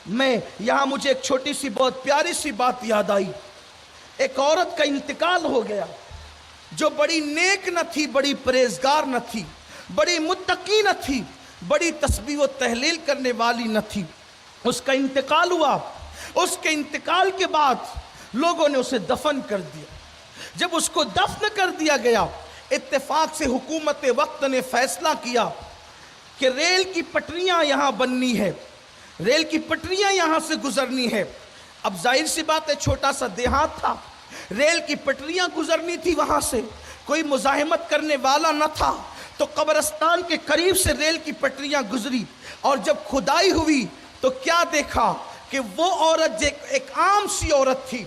میں یہاں مجھے ایک چھوٹی سی بہت پیاری سی بات یاد آئی. ایک عورت کا انتقال ہو گیا جو بڑی نیک نہ تھی، بڑی پرہیزگار نہ تھی، بڑی متقی نہ تھی، بڑی تسبیح و تحلیل کرنے والی نہ تھی. اس کا انتقال ہوا. اس کے انتقال کے بعد لوگوں نے اسے دفن کر دیا. جب اس کو دفن کر دیا گیا، اتفاق سے حکومت وقت نے فیصلہ کیا کہ ریل کی پٹریاں یہاں بننی ہے، ریل کی پٹریاں یہاں سے گزرنی ہے. اب ظاہر سی بات ہے، چھوٹا سا دیہات تھا، ریل کی پٹریاں گزرنی تھی وہاں سے، کوئی مزاحمت کرنے والا نہ تھا. تو قبرستان کے قریب سے ریل کی پٹریاں گزری، اور جب کھدائی ہوئی تو کیا دیکھا کہ وہ عورت جو ایک عام سی عورت تھی.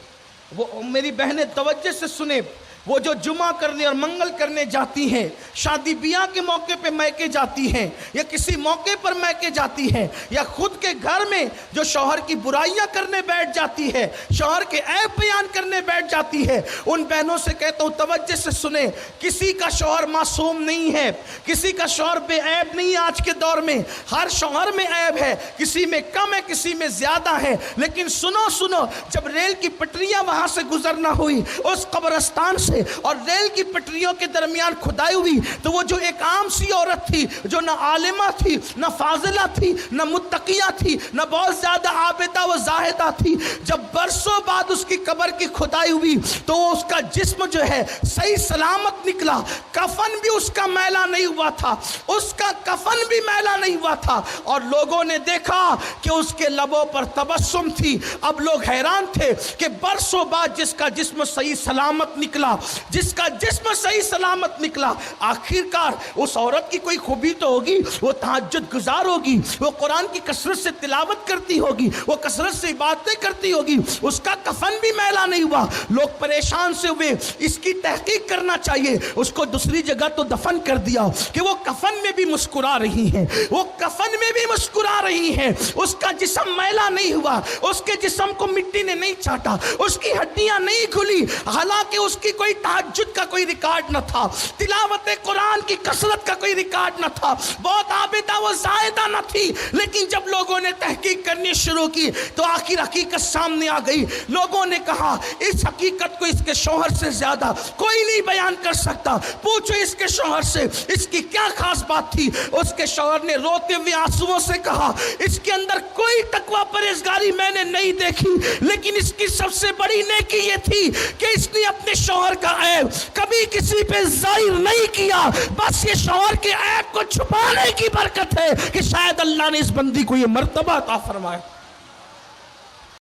وہ میری بہنیں توجہ سے سنیں، وہ جو جمعہ کرنے اور منگل کرنے جاتی ہیں، شادی بیاہ کے موقع پہ میکے جاتی ہیں، یا کسی موقع پر میکے جاتی ہیں، یا خود کے گھر میں جو شوہر کی برائیاں کرنے بیٹھ جاتی ہے، شوہر کے عیب بیان کرنے بیٹھ جاتی ہے، ان بہنوں سے کہتا ہوں توجہ سے سنیں، کسی کا شوہر معصوم نہیں ہے، کسی کا شوہر بے عیب نہیں ہے. آج کے دور میں ہر شوہر میں عیب ہے، کسی میں کم ہے، کسی میں زیادہ ہے. لیکن سنو، جب ریل کی پٹریاں وہاں سے گزرنا ہوئی اس قبرستان سے اور ریل کی پٹریوں کے درمیان کھدائی ہوئی، تو وہ جو ایک عام سی عورت تھی، جو نہ عالمہ تھی، نہ فاضلہ تھی، نہ متقیہ تھی، نہ بہت زیادہ عابدہ و زاہدہ تھی، جب برسوں بعد اس کی قبر کی کھدائی ہوئی تو اس کا جسم جو ہے صحیح سلامت نکلا. کفن بھی اس کا میلا نہیں ہوا تھا، اس کا کفن بھی میلا نہیں ہوا تھا، اور لوگوں نے دیکھا کہ اس کے لبوں پر تبسم تھی. اب لوگ حیران تھے کہ برسوں بعد جس کا جسم صحیح سلامت نکلا، جس کا جسم صحیح سلامت نکلا، آخرکار اس عورت کی کوئی خوبی تو ہوگی، وہ تہجد گزار ہوگی، وہ قرآن کی کثرت سے تلاوت کرتی ہوگی، وہ کثرت سے باتیں کرتی ہوگی. اس کا کفن بھی میلا نہیں ہوا. لوگ پریشان سے ہوئے، اس کی تحقیق کرنا چاہیے. اس کو دوسری جگہ تو دفن کر دیا کہ وہ کفن میں بھی مسکرا رہی ہیں، وہ کفن میں بھی مسکرا رہی ہیں. اس کا جسم میلا نہیں ہوا، اس کے جسم کو مٹی نے نہیں چاٹا، اس کی ہڈیاں نہیں کھلی، حالانکہ اس کی کوئی تہجد کا کوئی ریکارڈ نہ تھا، تلاوت قرآن کی کثرت کا کوئی ریکارڈ نہ تھا، بہت عابدہ و زاہدہ نہ تھی. لیکن جب لوگوں نے تحقیق کرنی شروع کی تو آخر حقیقت سامنے آ گئی. لوگوں نے کہا اس حقیقت کو اس کے شوہر سے زیادہ کوئی نہیں بیان کر سکتا، پوچھو اس کے شوہر سے اس کی کیا خاص بات تھی. اس کے شوہر نے روتے ہوئے آنسوؤں سے کہا اس کے اندر کوئی تقوی پرہیزگاری میں نے نہیں دیکھی، لیکن اس کی سب سے بڑی نیکی یہ تھی کہ اس نے اپنے شوہر کا عیب کبھی کسی پہ ظاہر نہیں کیا. بس یہ شوہر کے عیب کو چھپانے کی برکت ہے کہ شاید اللہ نے اس بندی کو یہ مرتبہ عطا فرمایا.